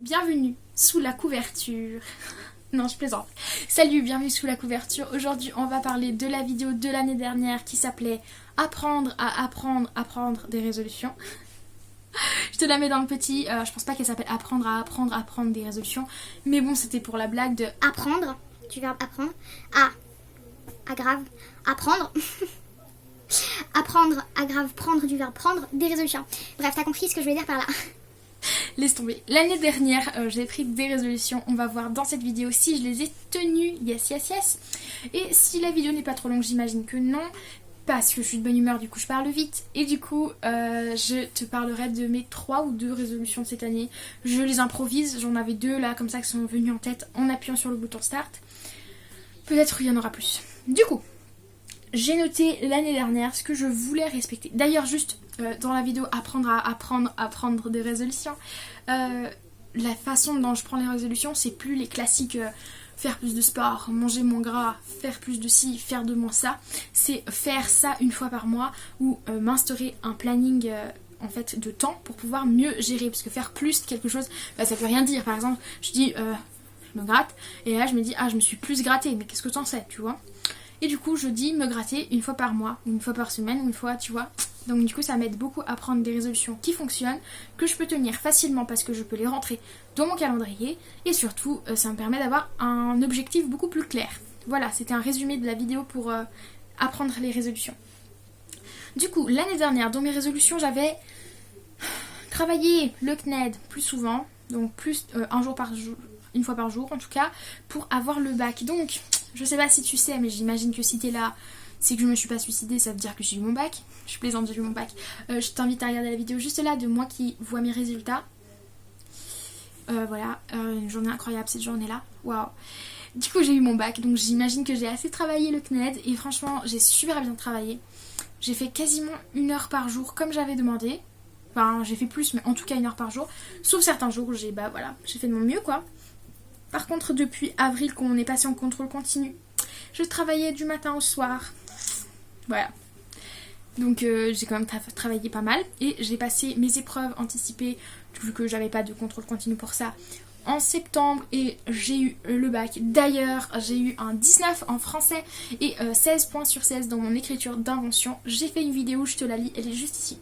Bienvenue sous la couverture. Non, je plaisante. Salut, bienvenue sous la couverture. Aujourd'hui, on va parler de la vidéo de l'année dernière qui s'appelait Apprendre à apprendre des résolutions. Je te la mets dans le petit. Je pense pas qu'elle s'appelle Apprendre à apprendre des résolutions. Mais bon, c'était pour la blague de apprendre, du verbe apprendre. Aggrave, apprendre. Apprendre, aggrave, prendre, du verbe prendre, des résolutions. Bref, t'as compris ce que je veux dire par là. Laisse tomber. L'année dernière, j'ai pris des résolutions. On va voir dans cette vidéo si je les ai tenues. Yes, yes, yes. Et si la vidéo n'est pas trop longue, j'imagine que non. Parce que je suis de bonne humeur, du coup je parle vite. Et du coup, je te parlerai de mes 3 ou 2 résolutions de cette année. Je les improvise. J'en avais 2 là, comme ça, qui sont venues en tête en appuyant sur le bouton Start. Peut-être il y en aura plus. Du coup, j'ai noté l'année dernière ce que je voulais respecter. D'ailleurs, juste dans la vidéo Apprendre à apprendre des résolutions, la façon dont je prends les résolutions, c'est plus les classiques faire plus de sport, manger moins gras, faire plus de ci, faire de moins ça. C'est faire ça une fois par mois ou m'instaurer un planning en fait de temps pour pouvoir mieux gérer. Parce que faire plus de quelque chose, bah, ça peut rien dire. Par exemple, je dis je me gratte et là je me dis ah je me suis plus grattée, mais qu'est-ce que t'en sais, tu vois? Et du coup, je dis me gratter une fois par mois, ou une fois par semaine, ou une fois, tu vois. Donc du coup, ça m'aide beaucoup à prendre des résolutions qui fonctionnent, que je peux tenir facilement parce que je peux les rentrer dans mon calendrier. Et surtout, ça me permet d'avoir un objectif beaucoup plus clair. Voilà, c'était un résumé de la vidéo pour apprendre les résolutions. Du coup, l'année dernière, dans mes résolutions, j'avais travaillé le CNED plus souvent, donc plus un jour par jour, une fois par jour en tout cas, pour avoir le bac. Donc, je sais pas si tu sais, mais j'imagine que si t'es là, c'est que je me suis pas suicidée, ça veut dire que j'ai eu mon bac. Je plaisante, j'ai eu mon bac. Je t'invite à regarder la vidéo juste là de moi qui vois mes résultats. Voilà, une journée incroyable cette journée-là. Waouh. Du coup, j'ai eu mon bac, donc j'imagine que j'ai assez travaillé le CNED et franchement, j'ai super bien travaillé. J'ai fait quasiment 1 heure par jour comme j'avais demandé. Enfin, j'ai fait plus, mais en tout cas 1 heure par jour. Sauf certains jours où j'ai fait de mon mieux, quoi. Par contre, depuis avril, qu'on est passé en contrôle continu, je travaillais du matin au soir. Voilà. Donc j'ai quand même travaillé pas mal. Et j'ai passé mes épreuves anticipées, vu que j'avais pas de contrôle continu pour ça, en septembre. Et j'ai eu le bac. D'ailleurs, j'ai eu un 19 en français et 16 points sur 16 dans mon écriture d'invention. J'ai fait une vidéo, je te la lis, elle est juste ici.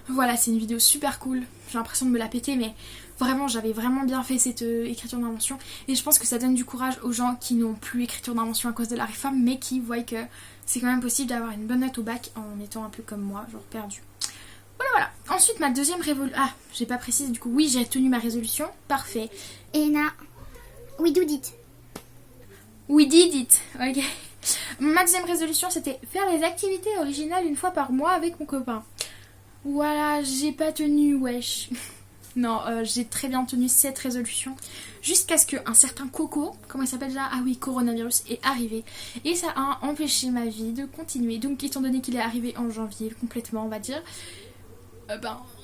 Voilà, c'est une vidéo super cool. J'ai l'impression de me la péter, mais vraiment, j'avais vraiment bien fait cette écriture d'invention. Et je pense que ça donne du courage aux gens qui n'ont plus écriture d'invention à cause de la réforme, mais qui voient que c'est quand même possible d'avoir une bonne note au bac en étant un peu comme moi, genre perdu. Voilà, voilà. Ensuite, ma deuxième résolution... Ah, j'ai pas précisé, du coup, oui, j'ai tenu ma résolution. Parfait. Ena, we do it. We did it. Ok. Ma deuxième résolution, c'était faire les activités originales une fois par mois avec mon copain. Voilà, j'ai pas tenu, wesh. Non, j'ai très bien tenu cette résolution. Jusqu'à ce qu'un certain Coco, comment il s'appelle déjà? Ah oui, coronavirus, est arrivé. Et ça a empêché ma vie de continuer. Donc, étant donné qu'il est arrivé en janvier, complètement, on va dire,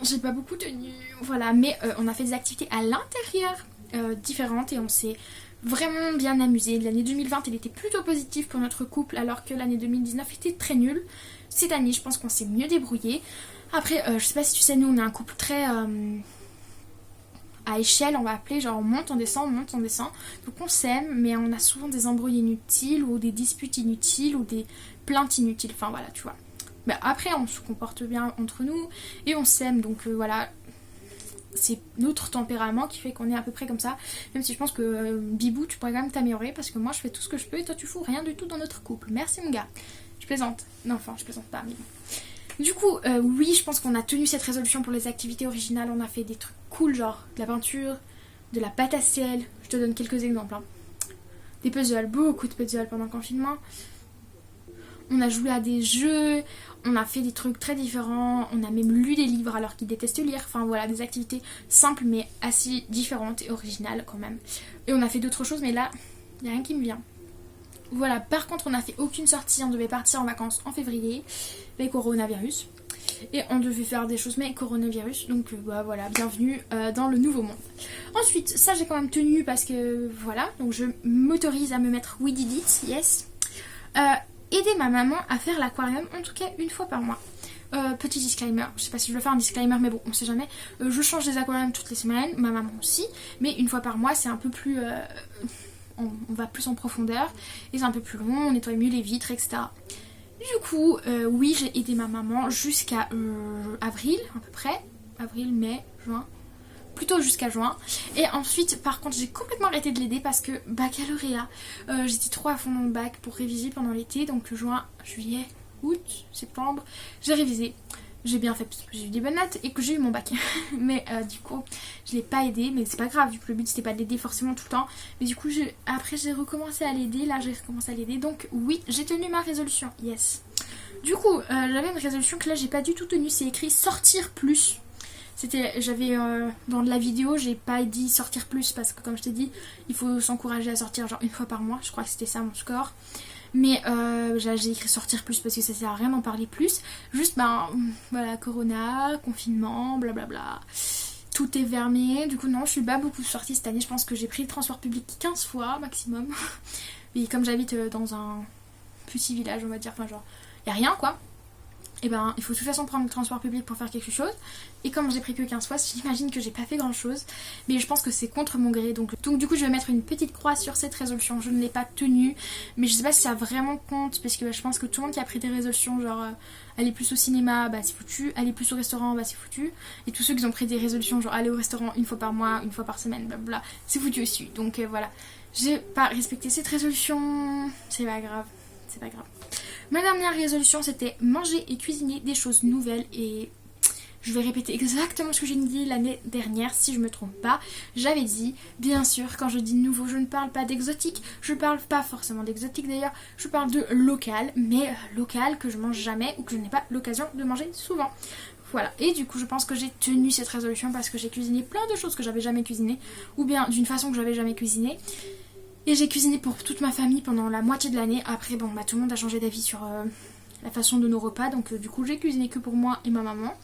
j'ai pas beaucoup tenu. Voilà, mais on a fait des activités à l'intérieur différentes et on s'est vraiment bien amusé. L'année 2020, elle était plutôt positive pour notre couple, alors que l'année 2019 était très nulle. Cette année, je pense qu'on s'est mieux débrouillé. Après, je sais pas si tu sais, nous on est un couple très à échelle, on va appeler, genre on monte, on descend, on monte, on descend. Donc on s'aime, mais on a souvent des embrouilles inutiles ou des disputes inutiles ou des plaintes inutiles. Enfin voilà, tu vois. Mais après, on se comporte bien entre nous et on s'aime, donc voilà. C'est notre tempérament qui fait qu'on est à peu près comme ça. Même si je pense que Bibou, tu pourrais quand même t'améliorer parce que moi je fais tout ce que je peux et toi tu fous rien du tout dans notre couple. Merci mon gars. Je plaisante. Non, enfin, je plaisante pas, mais bon. Du coup, oui, je pense qu'on a tenu cette résolution pour les activités originales. On a fait des trucs cool, genre de la peinture, de la pâte à sel. Je te donne quelques exemples. Hein. Des puzzles, beaucoup de puzzles pendant le confinement. On a joué à des jeux, on a fait des trucs très différents. On a même lu des livres alors qu'ils détestent lire. Enfin voilà, des activités simples mais assez différentes et originales quand même. Et on a fait d'autres choses, mais là, il n'y a rien qui me vient. Voilà, par contre on n'a fait aucune sortie, on devait partir en vacances en février avec coronavirus et on devait faire des choses mais coronavirus, donc voilà, bienvenue dans le nouveau monde. Ensuite, ça j'ai quand même tenu parce que voilà, donc je m'autorise à me mettre we did it, yes. Aider ma maman à faire l'aquarium en tout cas une fois par mois. Petit disclaimer, je sais pas si je veux faire un disclaimer mais bon on sait jamais, je change les aquariums toutes les semaines, ma maman aussi, mais une fois par mois c'est un peu plus, on va plus en profondeur et c'est un peu plus long, on nettoie mieux les vitres etc. Du coup oui j'ai aidé ma maman jusqu'à avril à peu près, avril, mai, juin, plutôt jusqu'à juin. Et ensuite par contre j'ai complètement arrêté de l'aider parce que baccalauréat, j'étais trop à fond dans le bac pour réviser pendant l'été, donc juin, juillet, août, septembre, j'ai révisé. J'ai bien fait parce que j'ai eu des bonnes notes et que j'ai eu mon bac. Mais du coup je l'ai pas aidé, mais c'est pas grave, du coup le but c'était pas de l'aider forcément tout le temps. Mais du coup après j'ai recommencé à l'aider, là j'ai recommencé à l'aider. Donc oui j'ai tenu ma résolution, yes. Du coup j'avais une résolution que là j'ai pas du tout tenue, c'est écrit sortir plus. J'avais dans la vidéo j'ai pas dit sortir plus parce que comme je t'ai dit il faut s'encourager à sortir genre une fois par mois, je crois que c'était ça mon score. Mais j'ai écrit sortir plus parce que ça sert à rien d'en parler plus. Juste voilà, corona, confinement, blablabla. Tout est fermé, du coup non je suis pas beaucoup sortie cette année, je pense que j'ai pris le transport public 15 fois maximum. Et comme j'habite dans un petit village on va dire, enfin genre y a rien quoi. Et ben il faut de toute façon prendre le transport public pour faire quelque chose. Et comme j'ai pris que 15 fois, j'imagine que j'ai pas fait grand chose. Mais je pense que c'est contre mon gré. Donc du coup je vais mettre une petite croix sur cette résolution. Je ne l'ai pas tenue. Mais je sais pas si ça vraiment compte. Parce que je pense que tout le monde qui a pris des résolutions, genre aller plus au cinéma, bah c'est foutu. Aller plus au restaurant, bah c'est foutu. Et tous ceux qui ont pris des résolutions, genre aller au restaurant une fois par mois, une fois par semaine, blablabla, c'est foutu aussi. Donc voilà. J'ai pas respecté cette résolution. C'est pas grave. C'est pas grave. Ma dernière résolution c'était manger et cuisiner des choses nouvelles et je vais répéter exactement ce que j'ai dit l'année dernière si je me trompe pas. J'avais dit, bien sûr quand je dis nouveau je ne parle pas d'exotique, je parle pas forcément d'exotique d'ailleurs, je parle de local, mais local que je mange jamais ou que je n'ai pas l'occasion de manger souvent. Voilà, et du coup je pense que j'ai tenu cette résolution parce que j'ai cuisiné plein de choses que j'avais jamais cuisinées ou bien d'une façon que j'avais jamais cuisiné. Et j'ai cuisiné pour toute ma famille pendant la moitié de l'année. Après, bon, tout le monde a changé d'avis sur la façon de nos repas. Donc, du coup, j'ai cuisiné que pour moi et ma maman.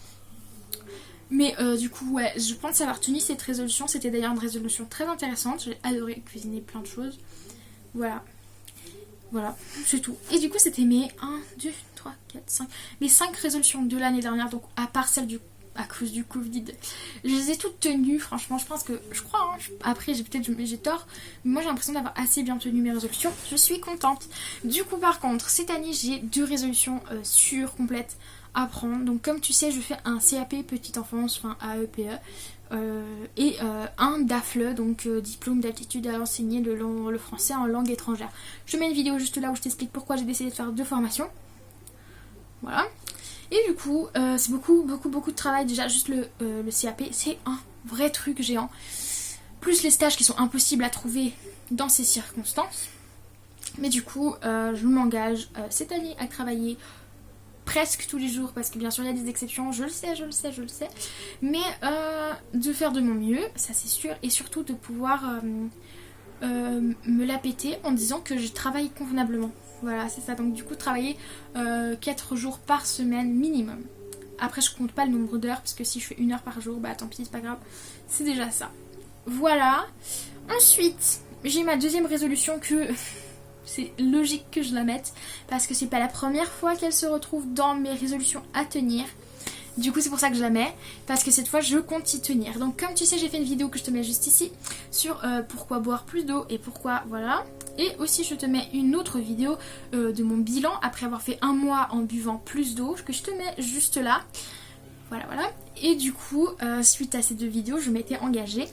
Mais du coup, ouais, je pense avoir tenu cette résolution. C'était d'ailleurs une résolution très intéressante. J'ai adoré cuisiner plein de choses. Voilà. Voilà, c'est tout. Et du coup, c'était mes 1, 2, 3, 4, 5. Mes 5 résolutions de l'année dernière. Donc, à part celle à cause du Covid. Je les ai toutes tenues, franchement, je pense que, je crois, hein, après j'ai tort, mais moi j'ai l'impression d'avoir assez bien tenu mes résolutions, je suis contente. Du coup par contre, cette année j'ai 2 résolutions sûres, complètes à prendre. Donc comme tu sais, je fais un CAP petite enfance, enfin AEPE, et un DAFLE, donc diplôme d'aptitude à enseigner le français en langue étrangère. Je mets une vidéo juste là où je t'explique pourquoi j'ai décidé de faire 2 formations. Voilà. Et du coup, c'est beaucoup de travail. Déjà, juste le CAP, c'est un vrai truc géant. Plus les stages qui sont impossibles à trouver dans ces circonstances. Mais du coup, je m'engage cette année à travailler presque tous les jours. Parce que bien sûr, il y a des exceptions. Je le sais. Mais de faire de mon mieux, ça c'est sûr. Et surtout de pouvoir me la péter en disant que je travaille convenablement. Voilà, c'est ça. Donc du coup, travailler 4 jours par semaine minimum. Après, je compte pas le nombre d'heures, parce que si je fais 1 heure par jour, bah tant pis, c'est pas grave. C'est déjà ça. Voilà. Ensuite, j'ai ma deuxième résolution que c'est logique que je la mette, parce que c'est pas la première fois qu'elle se retrouve dans mes résolutions à tenir. Du coup c'est pour ça que je la mets, parce que cette fois je compte y tenir. Donc comme tu sais j'ai fait une vidéo que je te mets juste ici sur pourquoi boire plus d'eau et pourquoi voilà. Et aussi je te mets une autre vidéo de mon bilan après avoir fait 1 mois en buvant plus d'eau que je te mets juste là. Voilà. Et du coup suite à ces 2 vidéos je m'étais engagée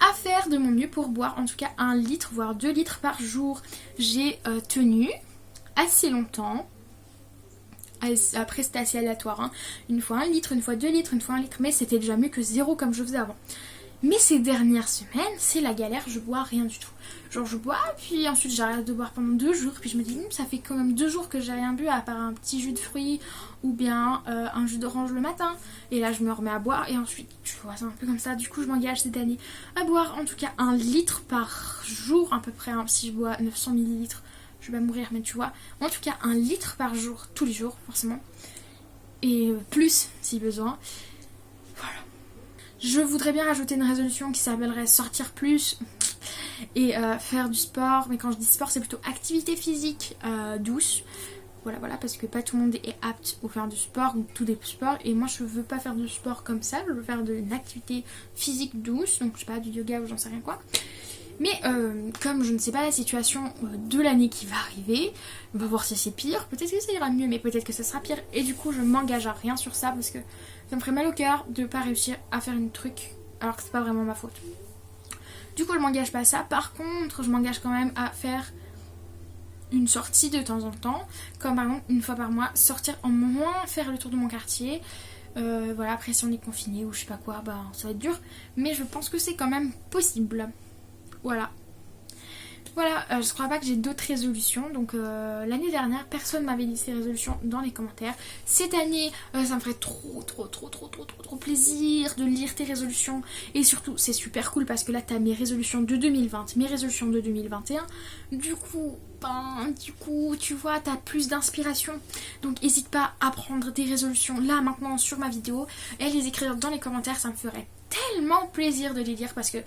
à faire de mon mieux pour boire en tout cas 1 litre voire 2 litres par jour. J'ai tenu assez longtemps. Après c'était assez aléatoire, hein. Une fois 1 litre, une fois 2 litres, une fois 1 litre, mais c'était déjà mieux que 0 comme je faisais avant. Mais ces dernières semaines, c'est la galère, je bois rien du tout. Genre je bois, puis ensuite j'arrête de boire pendant 2 jours, puis je me dis ça fait quand même 2 jours que j'ai rien bu à part un petit jus de fruits ou bien un jus d'orange le matin. Et là je me remets à boire et ensuite tu vois c'est un peu comme ça. Du coup je m'engage cette année à boire en tout cas 1 litre par jour à peu près, hein. Si je bois 900 millilitres je vais pas mourir, mais tu vois, en tout cas 1 litre par jour, tous les jours forcément, et plus si besoin. Voilà. Je voudrais bien rajouter une résolution qui s'appellerait sortir plus et faire du sport, mais quand je dis sport c'est plutôt activité physique douce. Voilà, parce que pas tout le monde est apte à faire du sport ou tout des sports. Et moi, je veux pas faire du sport comme ça. Je veux faire de l'activité physique douce. Donc, je sais pas, du yoga ou j'en sais rien quoi. Mais comme je ne sais pas la situation de l'année qui va arriver, on va voir si c'est pire. Peut-être que ça ira mieux, mais peut-être que ça sera pire. Et du coup, je m'engage à rien sur ça parce que ça me ferait mal au cœur de pas réussir à faire un truc alors que c'est pas vraiment ma faute. Du coup, je m'engage pas à ça. Par contre, je m'engage quand même à faire une sortie de temps en temps, comme par exemple une fois par mois, sortir en moins, faire le tour de mon quartier. Voilà, après si on est confiné ou je sais pas quoi, bah ça va être dur, mais je pense que c'est quand même possible. Voilà, je crois pas que j'ai d'autres résolutions. Donc l'année dernière, personne m'avait dit ces résolutions dans les commentaires. Cette année, ça me ferait trop plaisir de lire tes résolutions. Et surtout, c'est super cool parce que là, t'as mes résolutions de 2020, mes résolutions de 2021. Du coup, tu vois, t'as plus d'inspiration. Donc n'hésite pas à prendre des résolutions là, maintenant, sur ma vidéo et les écrire dans les commentaires. Ça me ferait tellement plaisir de les lire parce que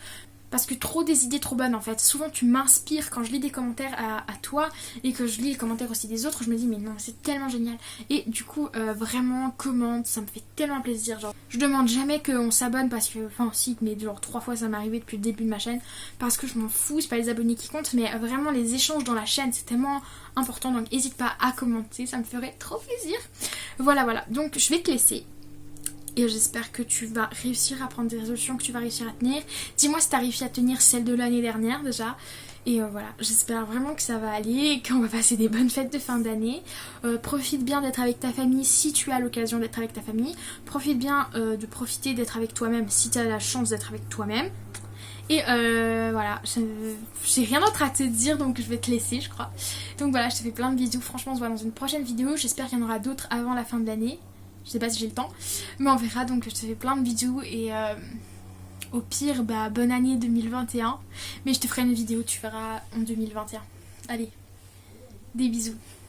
trop des idées trop bonnes en fait. Souvent tu m'inspires quand je lis des commentaires à toi et que je lis les commentaires aussi des autres, je me dis mais non c'est tellement génial. Et du coup vraiment commente, ça me fait tellement plaisir. Genre je demande jamais qu'on s'abonne parce que, enfin si, mais genre 3 fois ça m'est arrivé depuis le début de ma chaîne parce que je m'en fous, c'est pas les abonnés qui comptent, mais vraiment les échanges dans la chaîne c'est tellement important, donc n'hésite pas à commenter, ça me ferait trop plaisir. Voilà, donc je vais te laisser. Et j'espère que tu vas réussir à prendre des résolutions, que tu vas réussir à tenir. Dis-moi si tu as réussi à tenir celle de l'année dernière déjà. Et voilà, j'espère vraiment que ça va aller, qu'on va passer des bonnes fêtes de fin d'année. Profite bien d'être avec ta famille si tu as l'occasion d'être avec ta famille. Profite bien de profiter d'être avec toi-même si tu as la chance d'être avec toi-même. Et voilà, j'ai rien d'autre à te dire donc je vais te laisser je crois. Donc voilà, je te fais plein de bisous. Franchement, on se voit dans une prochaine vidéo. J'espère qu'il y en aura d'autres avant la fin de l'année. Je sais pas si j'ai le temps, mais on verra. Donc je te fais plein de bisous et au pire, bah bonne année 2021. Mais je te ferai une vidéo, tu verras en 2021. Allez, des bisous.